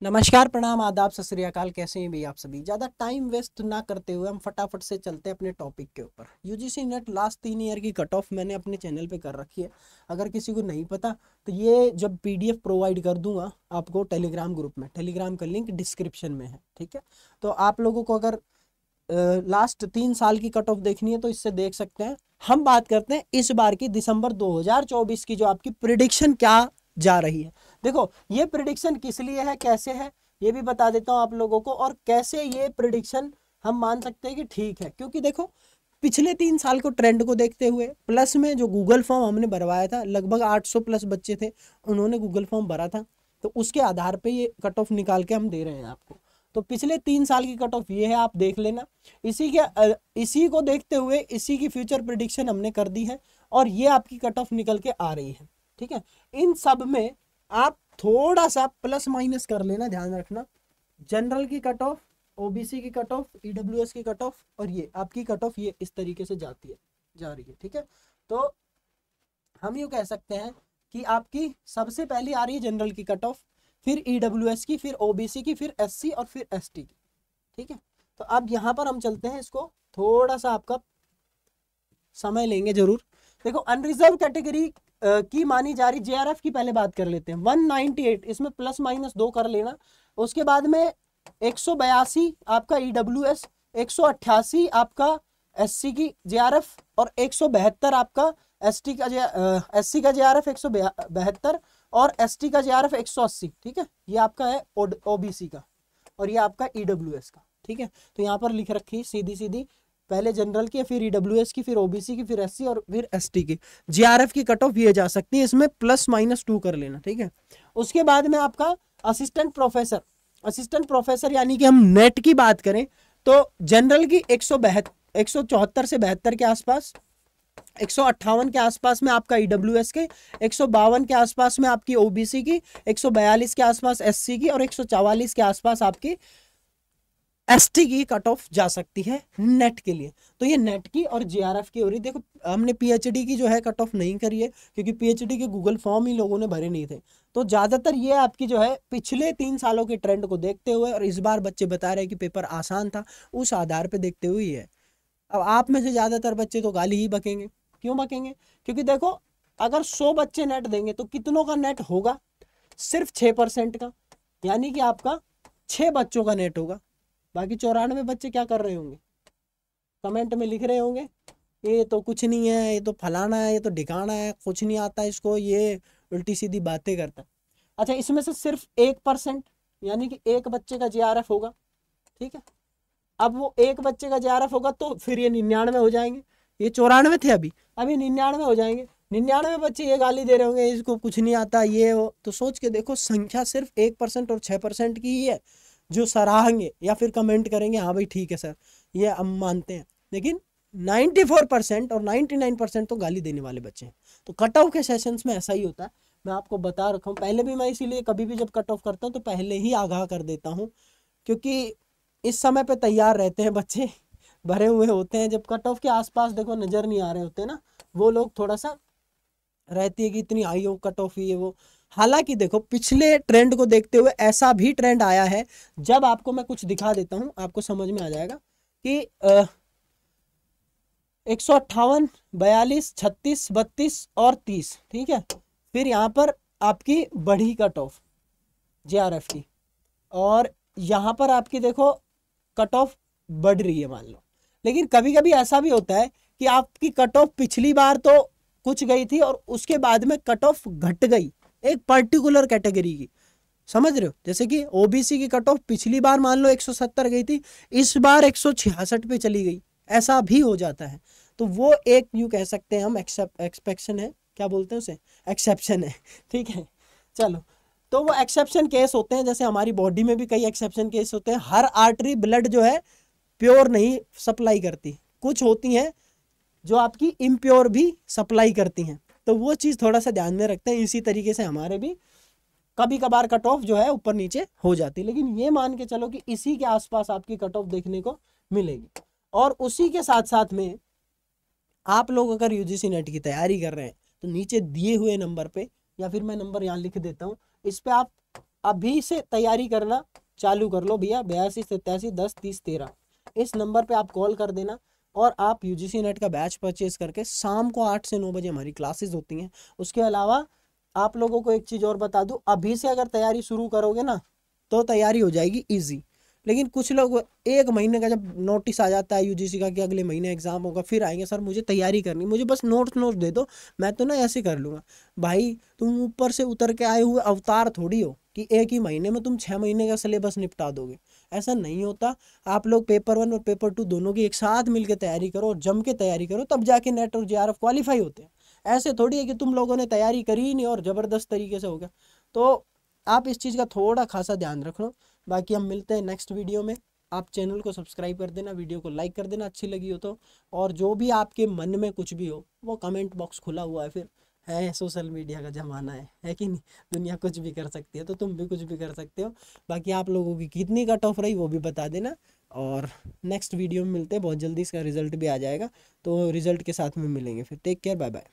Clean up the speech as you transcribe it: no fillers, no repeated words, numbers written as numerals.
नमस्कार, प्रणाम, आदाब, सत श्री अकाल। कैसे हैं भी आप सभी। ज़्यादा टाइम वेस्ट ना करते हुए हम फटाफट से चलते हैं अपने टॉपिक के ऊपर। यूजीसी नेट लास्ट 3 ईयर की कट ऑफ मैंने अपने चैनल पे कर रखी है। अगर किसी को नहीं पता तो ये जब पीडीएफ प्रोवाइड कर दूंगा आपको टेलीग्राम ग्रुप में, टेलीग्राम का लिंक डिस्क्रिप्शन में है, ठीक है। तो आप लोगों को अगर लास्ट 3 साल की कट ऑफ देखनी है तो इससे देख सकते हैं। हम बात करते हैं इस बार की दिसंबर 2024 की, जो आपकी प्रिडिक्शन क्या जा रही है। देखो, ये प्रिडिक्शन किस लिए है, कैसे है, ये भी बता देता हूं आप लोगों को, और कैसे ये प्रिडिक्शन हम मान सकते हैं कि ठीक है। क्योंकि देखो, पिछले 3 साल को ट्रेंड को देखते हुए, प्लस में जो गूगल फॉर्म हमने भरवाया था, लगभग 800 प्लस बच्चे थे, उन्होंने गूगल फॉर्म भरा था, तो उसके आधार पे ये कट ऑफ निकाल के हम दे रहे हैं आपको। तो पिछले 3 साल की कट ऑफ ये है, आप देख लेना। इसी को देखते हुए इसी की फ्यूचर प्रिडिक्शन हमने कर दी है, और ये आपकी कट ऑफ निकल के आ रही है, ठीक है। इन सब में आप थोड़ा सा प्लस माइनस कर लेना, ध्यान रखना। जनरल की कट ऑफ, ओबीसी की कट ऑफ, ईडब्ल्यूएस की कट ऑफ, और ये आपकी कट ऑफ ये इस तरीके से जा रही है, ठीक है। तो हम यूँ कह सकते हैं कि आपकी सबसे पहले आ रही है जनरल की कट ऑफ, फिर ईडब्ल्यूएस की, फिर ओबीसी की, फिर एससी और फिर एसटी की, ठीक है। तो अब यहाँ पर हम चलते हैं, इसको थोड़ा सा आपका समय लेंगे जरूर। देखो, अनरिजर्व कैटेगरी की मानी जा रही जेआरएफ की पहले बात कर लेते हैं। 198, इसमें प्लस माइनस 2 कर लेना। उसके बाद में 182 आपका ईडब्ल्यूएस, 188 आपका एससी की जेआरएफ, और 172 आपका एसटी का एससी का जेआरएफ 172, और एसटी का जेआरएफ 180, ठीक है। ये आपका है ओबीसी का, और ये आपका ईडब्ल्यूएस का, ठीक है। तो यहाँ पर लिख रखी सीधी सीधी, पहले जनरल की, फिर ईडब्ल्यूएस की, फिर ओबीसी की, फिर एससी और फिर एसटी की। जीआरएफ की कट ऑफ ये जा सकती है, इसमें प्लस माइनस 2 कर लेना, ठीक है। उसके बाद में आपका असिस्टेंट प्रोफेसर, असिस्टेंट प्रोफेसर यानी कि हम नेट की बात करें तो जनरल की 174 से 72 के आसपास, 158 के आसपास में आपका ईडब्ल्यूएस के, 152 के आसपास में आपकी ओबीसी की, 142 के आसपास एससी की, और 144 के आसपास आपकी एसटी की कट ऑफ जा सकती है नेट के लिए। तो ये नेट की और जेआरएफ की हो रही। देखो, हमने पीएचडी की जो है कट ऑफ नहीं करी है, क्योंकि पीएचडी के गूगल फॉर्म ही लोगों ने भरे नहीं थे। तो ज्यादातर ये आपकी जो है पिछले 3 सालों के ट्रेंड को देखते हुए, और इस बार बच्चे बता रहे हैं कि पेपर आसान था, उस आधार पे देखते हुए ही है। अब आप में से ज्यादातर बच्चे तो गाली ही बकेंगे। क्यों बकेंगे? क्योंकि देखो, अगर 100 बच्चे नेट देंगे तो कितनों का नेट होगा? सिर्फ 6% का, यानी कि आपका 6 बच्चों का नेट होगा। बाकी 94 बच्चे क्या कर रहे होंगे? कमेंट में लिख रहे होंगे, ये तो कुछ नहीं है, ये तो फलाना है, ये तो ढिकाना है, कुछ नहीं आता इसको, ये उल्टी सीधी बातें करता है। अच्छा, इसमें से सिर्फ 1%, यानी कि एक बच्चे का जेआरएफ होगा, ठीक है। अब वो एक बच्चे का जेआरएफ होगा तो फिर ये 99 हो जाएंगे। ये 94 थे अभी 99 हो जाएंगे। 99 बच्चे ये गाली दे रहे होंगे, इसको कुछ नहीं आता, ये वो। तो सोच के देखो, संख्या सिर्फ 1% और 6% की ही है जो सराहेंगे या फिर कमेंट करेंगे, हाँ भाई ठीक है सर, ये हम मानते हैं। लेकिन 94% और 99% तो गाली देने वाले बच्चे हैं। तो कट ऑफ के सेशंस में ऐसा ही होता है, मैं आपको बता रखा हूँ पहले भी। मैं इसीलिए कभी भी जब कट ऑफ करता हूँ तो पहले ही आगाह कर देता हूँ, क्योंकि इस समय पे तैयार रहते हैं बच्चे, भरे हुए होते हैं। जब कट ऑफ के आसपास देखो नजर नहीं आ रहे होते ना, वो लोग थोड़ा सा रहती है कि इतनी हाई हो कट ऑफ, ये वो। हालांकि देखो, पिछले ट्रेंड को देखते हुए ऐसा भी ट्रेंड आया है, जब आपको मैं कुछ दिखा देता हूं आपको समझ में आ जाएगा कि 158, 42, 36, 32 और 30, ठीक है। फिर यहाँ पर आपकी बढ़ी कट ऑफ जेआरएफ की, और यहाँ पर आपकी देखो कट ऑफ बढ़ रही है, मान लो। लेकिन कभी कभी ऐसा भी होता है कि आपकी कट ऑफ पिछली बार तो कुछ गई थी, और उसके बाद में कट ऑफ घट गई एक पर्टिकुलर कैटेगरी की, समझ रहे हो। जैसे कि ओबीसी की कट ऑफ पिछली बार मान लो 170 गई थी, इस बार 166 पे चली गई, ऐसा भी हो जाता है। तो वो एक यूं कह सकते हैं हम एक्सपेक्शन है, क्या बोलते हैं उसे, एक्सेप्शन है, ठीक है। चलो, तो वो एक्सेप्शन केस होते हैं, जैसे हमारी बॉडी में भी कई एक्सेप्शन केस होते हैं। हर आर्टरी ब्लड जो है प्योर नहीं सप्लाई करती, कुछ होती हैं जो आपकी इम्प्योर भी सप्लाई करती हैं। तो वो चीज़ थोड़ा सा ध्यान में रखते हैं। इसी तरीके से हमारे भी कभी कभार कट ऑफ जो है ऊपर नीचे हो जाती है, लेकिन ये मान के चलो कि इसी के आसपास आपकी कट ऑफ देखने को मिलेगी। और उसी के साथ साथ में आप लोग अगर यूजीसी नेट की तैयारी कर रहे हैं तो नीचे दिए हुए नंबर पे, या फिर मैं नंबर यहाँ लिख देता हूँ, इस पे आप अभी से तैयारी करना चालू कर लो भैया। 82 87 10 30 13 इस नंबर पे आप कॉल कर देना और आप यूजीसी नेट का बैच परचेज करके शाम को 8 से 9 बजे हमारी क्लासेस होती हैं। उसके अलावा आप लोगों को एक चीज़ और बता दूं, अभी से अगर तैयारी शुरू करोगे ना तो तैयारी हो जाएगी ईजी। लेकिन कुछ लोग 1 महीने का जब नोटिस आ जाता है यूजीसी का कि अगले महीने एग्जाम होगा, फिर आएंगे सर मुझे तैयारी करनी, मुझे बस नोट्स दे दो, मैं तो ना ऐसे कर लूँगा। भाई तुम ऊपर से उतर के आए हुए अवतार थोड़ी हो कि एक ही महीने में तुम 6 महीने का सिलेबस निपटा दोगे, ऐसा नहीं होता। आप लोग पेपर 1 और पेपर 2 दोनों की एक साथ मिलकर तैयारी करो और जम के तैयारी करो, तब जाके नेट और जेआरएफ क्वालिफाई होते हैं। ऐसे थोड़ी है कि तुम लोगों ने तैयारी करी ही नहीं और ज़बरदस्त तरीके से हो गया। तो आप इस चीज़ का थोड़ा खासा ध्यान रखो। बाकी हम मिलते हैं नेक्स्ट वीडियो में। आप चैनल को सब्सक्राइब कर देना, वीडियो को लाइक कर देना अच्छी लगी हो तो, और जो भी आपके मन में कुछ भी हो वो कमेंट बॉक्स खुला हुआ है। फिर है सोशल मीडिया का ज़माना है कि नहीं, दुनिया कुछ भी कर सकती है, तो तुम भी कुछ भी कर सकते हो। बाकी आप लोगों की कितनी कट ऑफ रही वो भी बता देना, और नेक्स्ट वीडियो में मिलते हैं। बहुत जल्दी इसका रिजल्ट भी आ जाएगा, तो रिजल्ट के साथ में मिलेंगे। फिर टेक केयर, बाय बाय।